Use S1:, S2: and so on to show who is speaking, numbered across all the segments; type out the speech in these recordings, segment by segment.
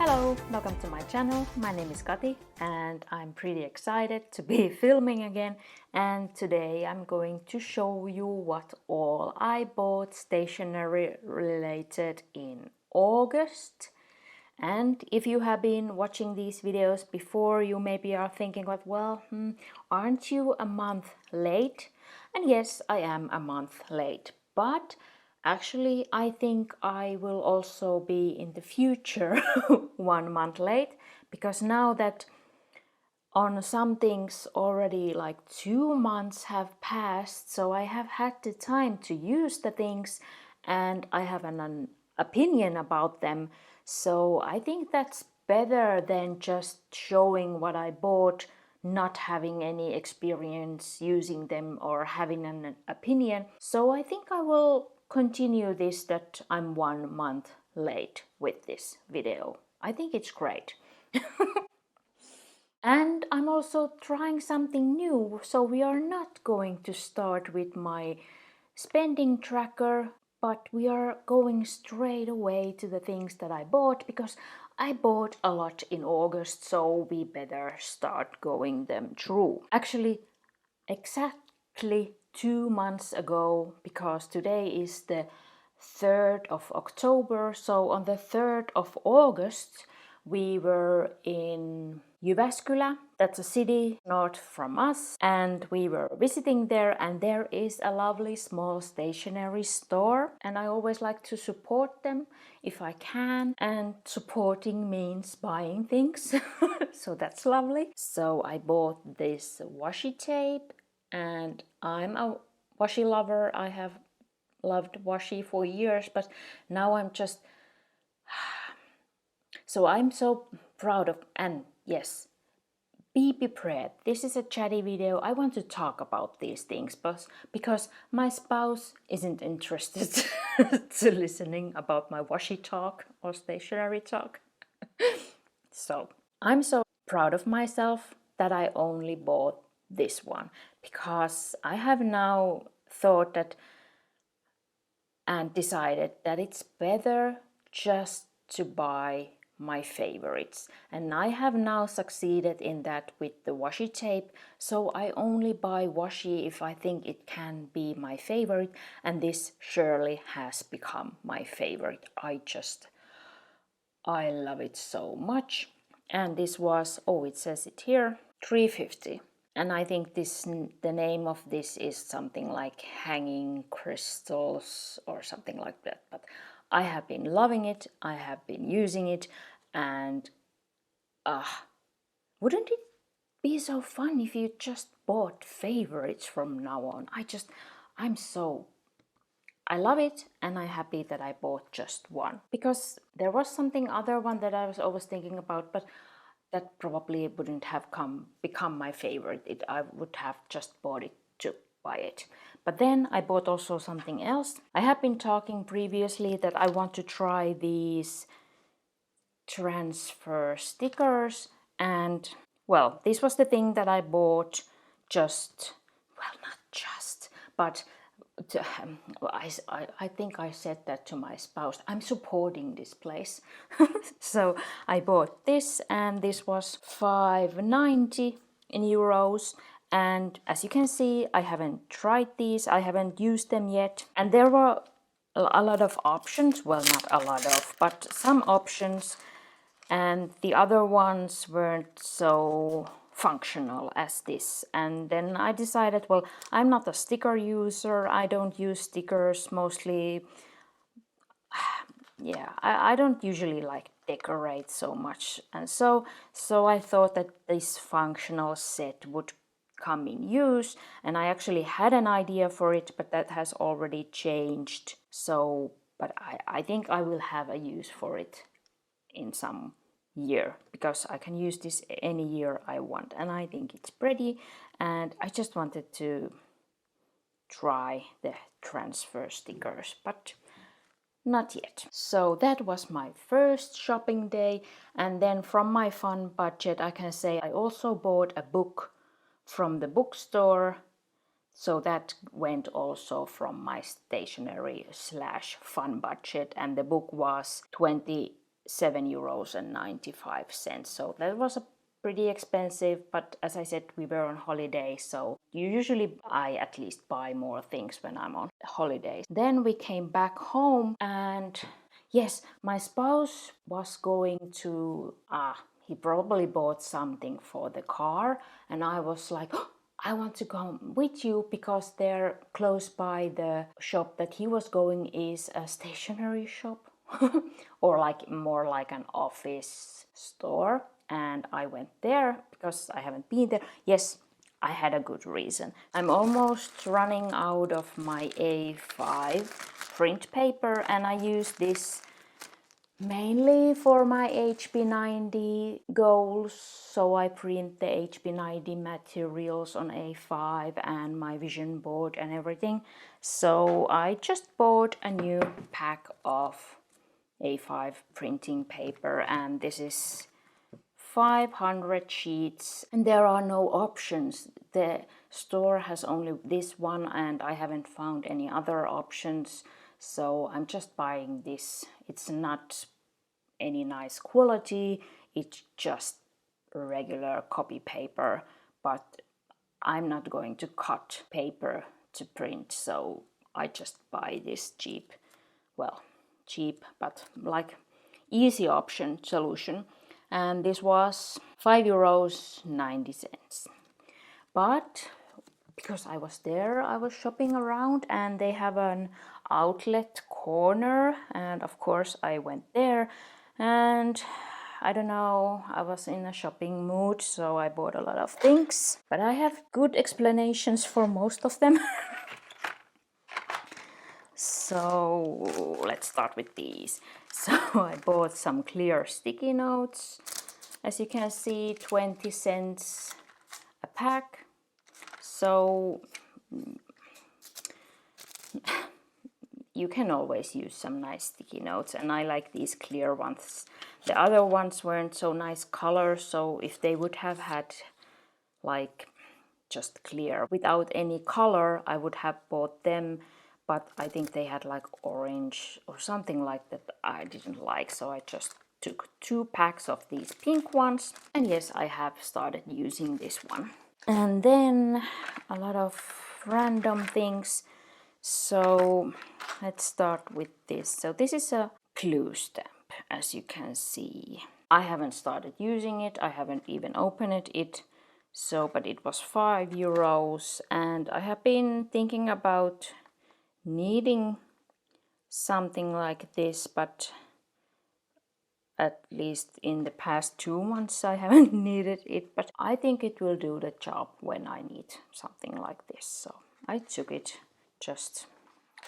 S1: Hello, welcome to my channel. My name is Kati and I'm pretty excited to be filming again, and today I'm going to show you what all I bought stationery related in August. And if you have been watching these videos before, you maybe are thinking aren't you a month late? And yes, I am a month late, but actually I think I will also be in the future 1 month late, because now that on some things already like 2 months have passed, so I have had the time to use the things and I have an opinion about them. So I think that's better than just showing what I bought, not having any experience using them or having an opinion. So I think I will continue this, that I'm 1 month late with this video. I think it's great. And I'm also trying something new, so we are not going to start with my spending tracker, but we are going straight away to the things that I bought, because I bought a lot in August, so we better start going them through. Actually, exactly 2 months ago, because today is the 3rd of October, so on the 3rd of August we were in Jyväskylä, that's a city north from us, and we were visiting there, and there is a lovely small stationery store, and I always like to support them if I can, and supporting means buying things. So that's lovely. So I bought this washi tape, and I'm a washi lover. I have loved washi for years, but now I'm just so I'm so proud of, and yes, be prepared. This is a chatty video. I want to talk about these things, but because my spouse isn't interested to listening about my washi talk or stationery talk. So I'm so proud of myself that I only bought this one, because I have now thought that and decided that it's better just to buy my favorites, and I have now succeeded in that with the washi tape. So I only buy washi if I think it can be my favorite, and this surely has become my favorite. I love it so much. And this was, it says it here, 350. And I think the name of this is something like hanging crystals or something like that. But I have been loving it, I have been using it, and wouldn't it be so fun if you just bought favorites from now on? I love it, and I'm happy that I bought just one, because there was something other one that I was always thinking about, but that probably wouldn't have become my favorite. I would have just bought it to buy it. But then I bought also something else. I have been talking previously that I want to try these transfer stickers, and well, this was the thing that I bought not just, but I think I said that to my spouse. I'm supporting this place. So I bought this, and this was 5.90 in euros. And as you can see, I haven't tried these, I haven't used them yet. And there were a lot of options. Well, not a lot of, but some options. And the other ones weren't so functional as this. And then I decided, well, I'm not a sticker user, I don't use stickers mostly. Yeah, I don't usually like decorate so much, and so I thought that this functional set would come in use, and I actually had an idea for it, but that has already changed. So but I think I will have a use for it in some year, because I can use this any year I want, and I think it's pretty, and I just wanted to try the transfer stickers, but not yet. So that was my first shopping day, and then from my fun budget I can say I also bought a book from the bookstore, so that went also from my stationery / fun budget, and the book was 20 €7.95. So that was a pretty expensive, but as I said, we were on holiday, so usually I at least buy more things when I'm on holidays. Then we came back home, and yes, my spouse was going to he probably bought something for the car, and I was like, oh, I want to come with you, because there close by the shop that he was going is a stationery shop or like more like an office store, and I went there because I haven't been there. Yes, I had a good reason. I'm almost running out of my A5 print paper, and I use this mainly for my HB90 goals. So I print the HB90 materials on A5 and my vision board and everything. So I just bought a new pack of A5 printing paper, and this is 500 sheets, and there are no options. The store has only this one, and I haven't found any other options, so I'm just buying this. It's not any nice quality, it's just regular copy paper, but I'm not going to cut paper to print, so I just buy this cheap, but like easy option solution, and this was €5.90. But because I was there, I was shopping around, and they have an outlet corner, and of course I went there, and I don't know, I was in a shopping mood, so I bought a lot of things, but I have good explanations for most of them. So let's start with these. So I bought some clear sticky notes. As you can see, 20 cents a pack. So you can always use some nice sticky notes, and I like these clear ones. The other ones weren't so nice color, so if they would have had like just clear without any color, I would have bought them, but I think they had like orange or something like that I didn't like, so I just took 2 packs of these pink ones, and yes, I have started using this one. And then a lot of random things. So let's start with this. So this is a glue stamp, as you can see. I haven't started using it, I haven't even opened it. So, but it was €5, and I have been thinking about needing something like this, but at least in the past 2 months I haven't needed it, but I think it will do the job when I need something like this. So I took it,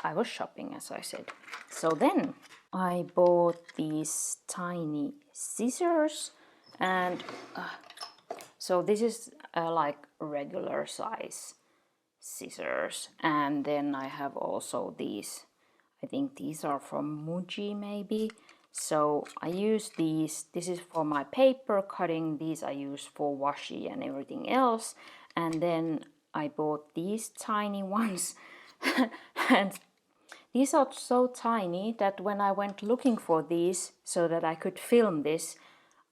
S1: I was shopping, as I said. So then I bought these tiny scissors, and so this is like regular size scissors, and then I have also these, I think these are from Muji maybe. So I use these, this is for my paper cutting, these I use for washi and everything else. And then I bought these tiny ones and these are so tiny that when I went looking for these so that I could film this,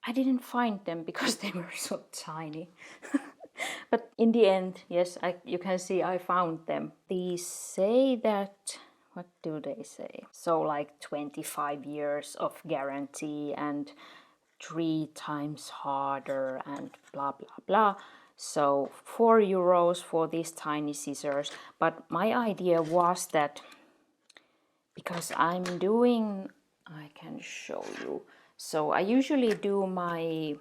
S1: I didn't find them because they were so tiny. But in the end, yes, you can see I found them. These say that, what do they say? So like 25 years of guarantee and 3 times harder and blah blah blah. So €4 for these tiny scissors. But my idea was that because I'm doing, I can show you. So I usually do my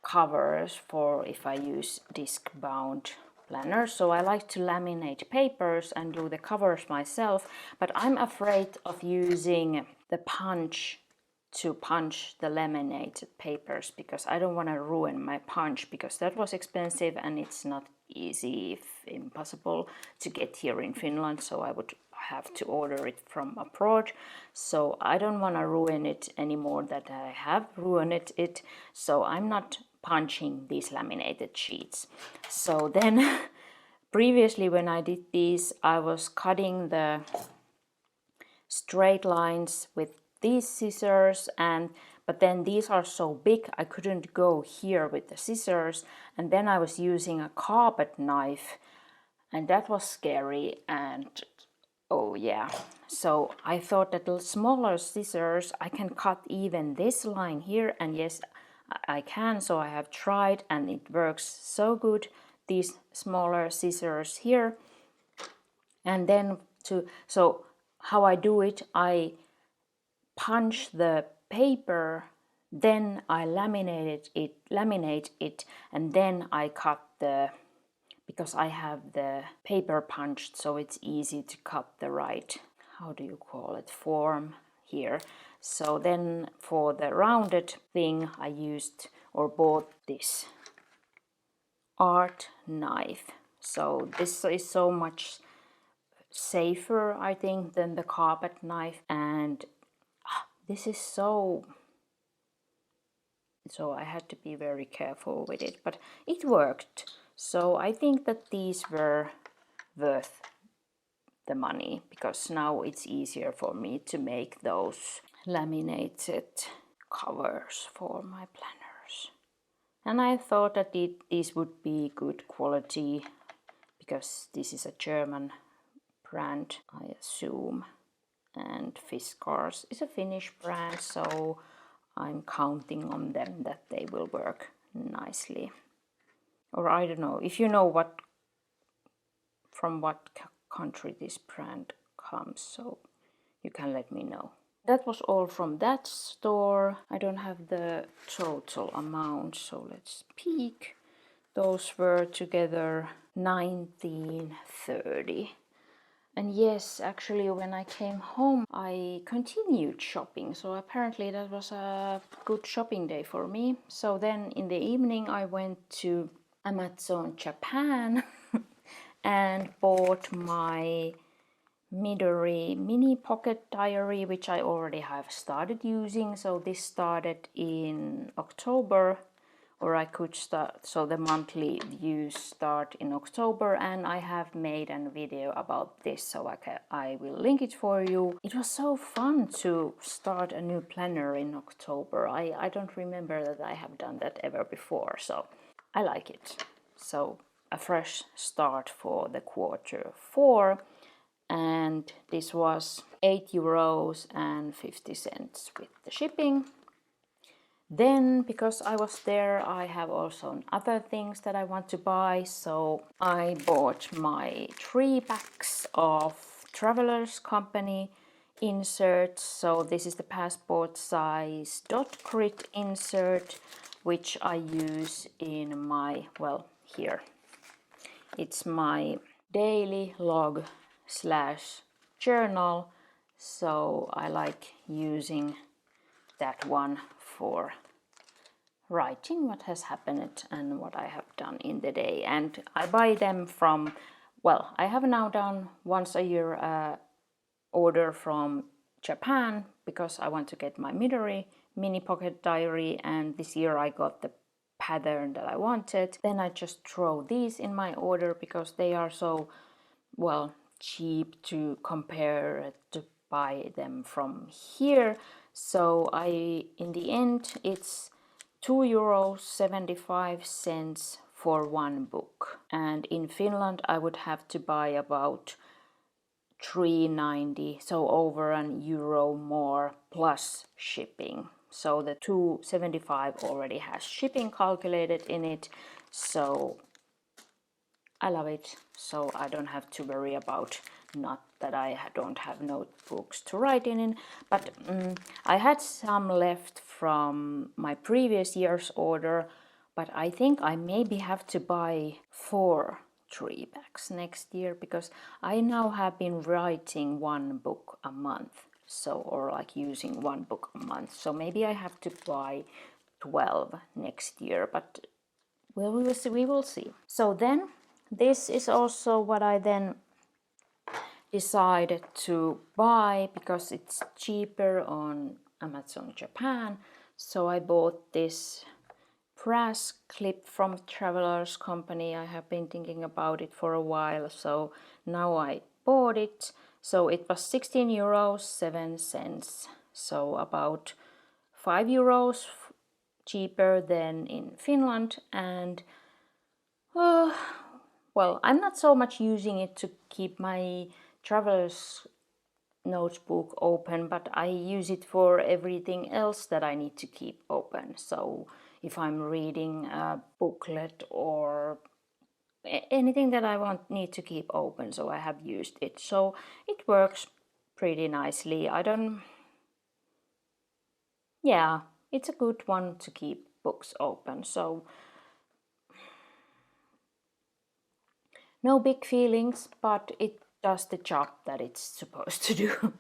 S1: covers for if I use disc bound planners, so I like to laminate papers and do the covers myself, but I'm afraid of using the punch to punch the laminated papers because I don't want to ruin my punch, because that was expensive and it's not easy, if impossible, to get here in Finland, so I would have to order it from abroad. So I don't want to ruin it anymore that I have ruined it, so I'm not punching these laminated sheets. So then previously when I did these, I was cutting the straight lines with these scissors, but then these are so big I couldn't go here with the scissors, and then I was using a carpet knife, and that was scary. And oh yeah, so I thought that the smaller scissors I can cut even this line here, and yes, I can. So I have tried and it works so good, these smaller scissors here. And then so how I do it, I punch the paper, then I laminate it, and then I cut because I have the paper punched, so it's easy to cut the right, how do you call it, form here. So then for the rounded thing I used or bought this art knife. So this is so much safer, I think, than the carpet knife, and this is so I had to be very careful with it, but it worked. So I think that these were worth the money, because now it's easier for me to make those laminated covers for my planners. And I thought that these would be good quality, because this is a German brand, I assume, and Fiskars is a Finnish brand, so I'm counting on them that they will work nicely. Or I don't know, if you know from what country this brand comes, so you can let me know. That was all from that store. I don't have the total amount, so let's peek. Those were together 1930. And yes, actually when I came home I continued shopping, so apparently that was a good shopping day for me. So then in the evening I went to Amazon Japan and bought my Midori mini pocket diary, which I already have started using. So this started in October, or I could start, so the monthly views start in October, and I have made a video about this, so I will link it for you. It was so fun to start a new planner in October. I don't remember that I have done that ever before, so I like it. So a fresh start for the Q4, and this was €8.50 with the shipping. Then, because I was there, I have also other things that I want to buy, so I bought my 3 packs of Travelers Company inserts. So this is the passport size dot grid insert, which I use in my, well, here. It's my daily log / journal, so I like using that one for writing what has happened and what I have done in the day. And I buy them from, well, I have now done once a year order from Japan, because I want to get my Midori mini pocket diary, and this year I got the pattern that I wanted. Then I just throw these in my order because they are so, well, cheap to compare to buy them from here. So in the end it's €2.75 for one book, and in Finland I would have to buy about €3.90, so over €1 more plus shipping. So the €2.75 already has shipping calculated in it, so I love it. So I don't have to worry about, not that I don't have notebooks to write in, but I had some left from my previous year's order, but I think I maybe have to buy 4 3 packs next year, because I now have been writing 1 book a month, so, or like using 1 book a month, so maybe I have to buy 12 next year, but well, we will see. So then this is also what I then decided to buy, because it's cheaper on Amazon Japan. So I bought this brass clip from Travelers Company. I have been thinking about it for a while, so now I bought it. So it was €16.07 so about €5 cheaper than in Finland. And well, I'm not so much using it to keep my traveler's notebook open, but I use it for everything else that I need to keep open. So if I'm reading a booklet or anything that I need to keep open, so I have used it. So it works pretty nicely. Yeah, it's a good one to keep books open. So no big feelings, but it does the job that it's supposed to do.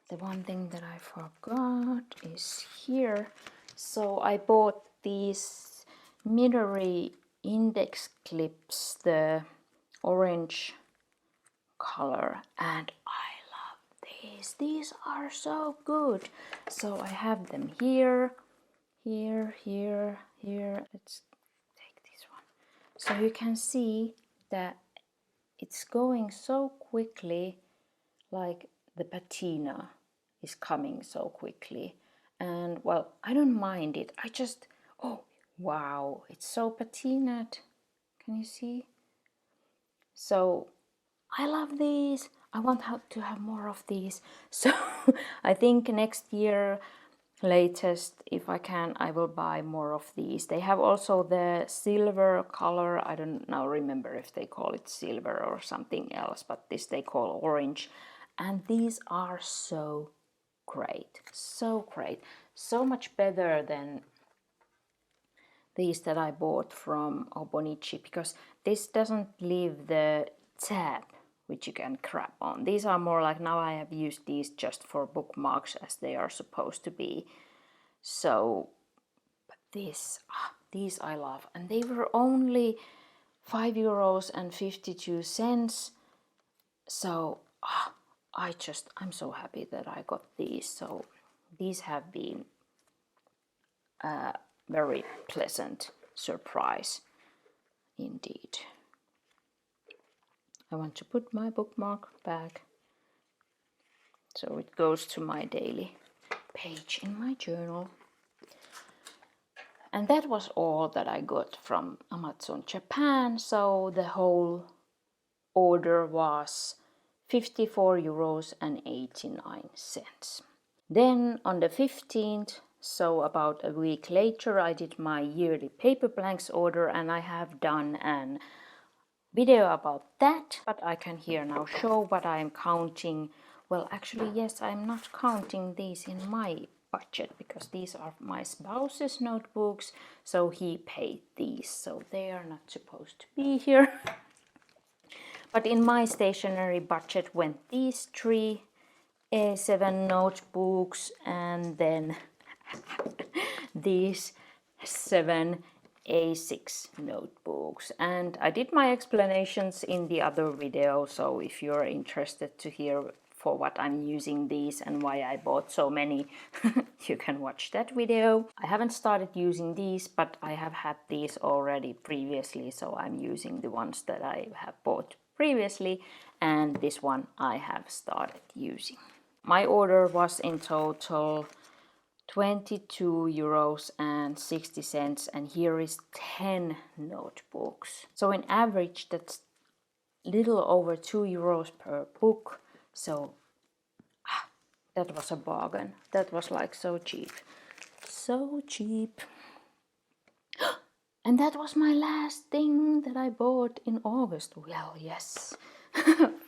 S1: The one thing that I forgot is here. So I bought these Midori index clips, the orange color, and I love these. These are so good. So I have them here, here, here, here. Let's take this one. So you can see that it's going so quickly, like the patina is coming so quickly. And well, I don't mind it. Oh wow, it's so patinaed. Can you see? So I love these. I want to have more of these. So I think next year, latest, if I can, I will buy more of these. They have also the silver color. I don't now remember if they call it silver or something else, but this they call orange. And these are so great. So great. So much better than these that I bought from Hobonichi, because this doesn't leave the tab which you can grab on. These are more like, now I have used these just for bookmarks as they are supposed to be. So, but these I love, and they were only €5.52. So I'm so happy that I got these. So these have been a very pleasant surprise indeed. I want to put my bookmark back so it goes to my daily page in my journal. And that was all that I got from Amazon Japan. So the whole order was €54.89. Then on the 15th, so about a week later, I did my yearly Paperblanks order, and I have done an video about that, but I can here now show what I am counting. Well, actually, yes, I'm not counting these in my budget because these are my spouse's notebooks, so he paid these, so they are not supposed to be here. But in my stationery budget went these 3 A7 notebooks and then these 7 A6 notebooks. And I did my explanations in the other video, so if you're interested to hear for what I'm using these and why I bought so many, you can watch that video. I haven't started using these, but I have had these already previously, so I'm using the ones that I have bought previously, and this one I have started using. My order was in total €22.60, and here is 10 notebooks. So in average, that's little over €2 per book. So that was a bargain. That was like so cheap. So cheap. And that was my last thing that I bought in August. Well, yes,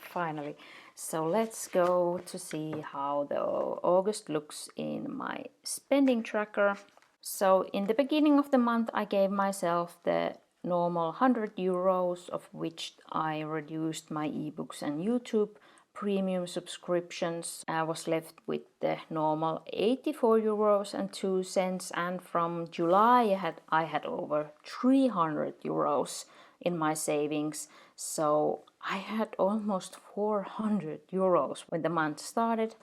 S1: finally. So let's go to see how the August looks in my spending tracker. So in the beginning of the month, I gave myself the normal €100, of which I reduced my ebooks and YouTube premium subscriptions. I was left with the normal €84.02, and from July I had over €300 in my savings. So I had almost €400 when the month started.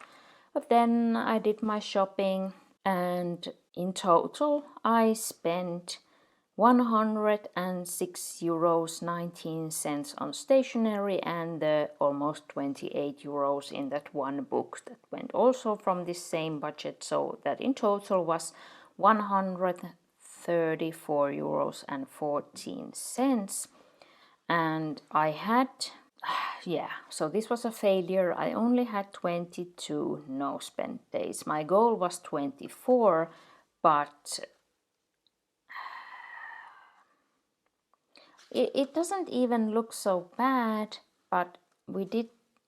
S1: But then I did my shopping, and in total I spent 106 € on stationery and almost 28 € in that one book that went also from this same budget, so that in total was 134 € and 14 cents. And I had, yeah, so this was a failure. I only had 22 no spent days. My goal was 24, but it doesn't even look so bad. But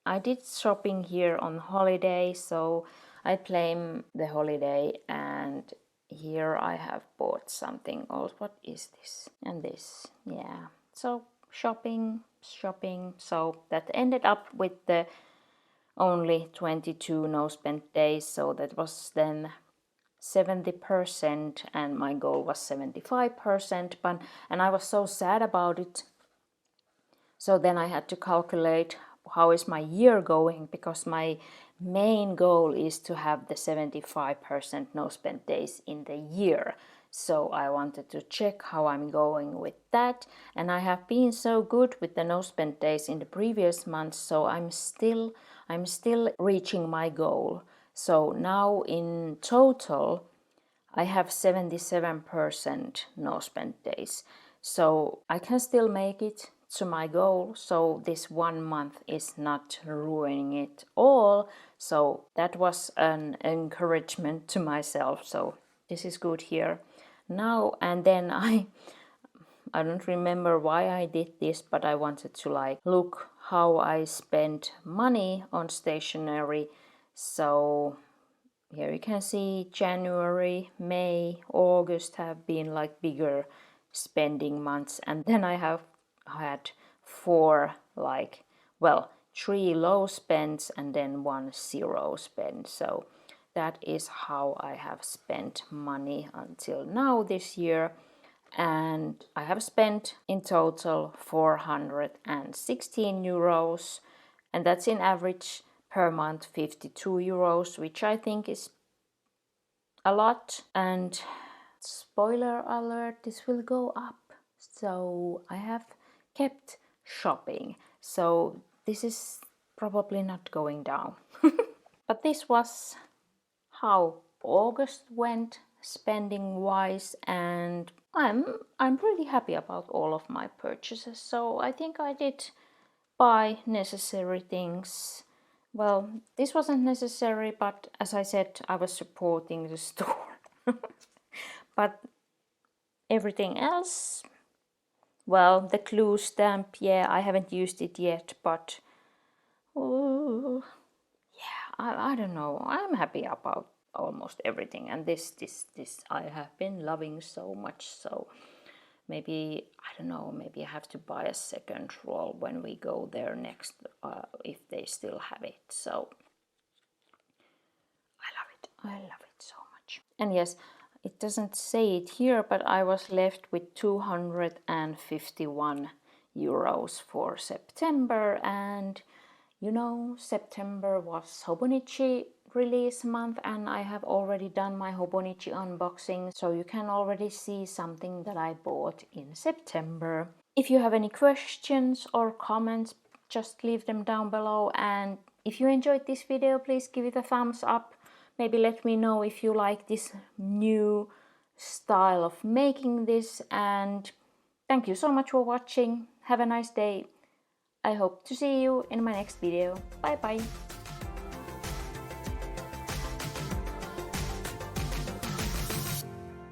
S1: I did shopping here on holiday, so I claim the holiday, and here I have bought something else. What is this? And this, yeah. So shopping. So that ended up with the only 22 no spent days. So that was then 70%, and my goal was 75%. And I was so sad about it. So then I had to calculate how is my year going, because my main goal is to have the 75% no spent days in the year. So I wanted to check how I'm going with that, and I have been so good with the no spent days in the previous months, so I'm still reaching my goal. So now in total I have 77% no spent days, so I can still make it to my goal. So this 1 month is not ruining it all. So that was an encouragement to myself. So this is good here now. And then I don't remember why I did this, but I wanted to look how I spent money on stationery. So here you can see January, May, August have been bigger spending months, and then I have had 4 3 low spends and then 1 zero spend. So that is how I have spent money until now this year, and I have spent in total 416 €, and that's in average per month 52 €, which I think is a lot. And spoiler alert, this will go up. So I have kept shopping. So this is probably not going down. But this was how August went spending wise, and I'm pretty happy about all of my purchases. So I think I did buy necessary things. Well, this wasn't necessary, but as I said, I was supporting the store. But everything else, well, the glue stamp, yeah, I haven't used it yet, but yeah, I don't know. I'm happy about almost everything, and this I have been loving so much. So maybe, I don't know, maybe I have to buy a second roll when we go there next, if they still have it. So I love it so much. And yes, it doesn't say it here, but I was left with 251 euros for September, and you know, September was Hobonichi release month, and I have already done my Hobonichi unboxing, so you can already see something that I bought in September. If you have any questions or comments, just leave them down below, and if you enjoyed this video, please give it a thumbs up. Maybe let me know if you like this new style of making this, and thank you so much for watching. Have a nice day. I hope to see you in my next video. Bye bye.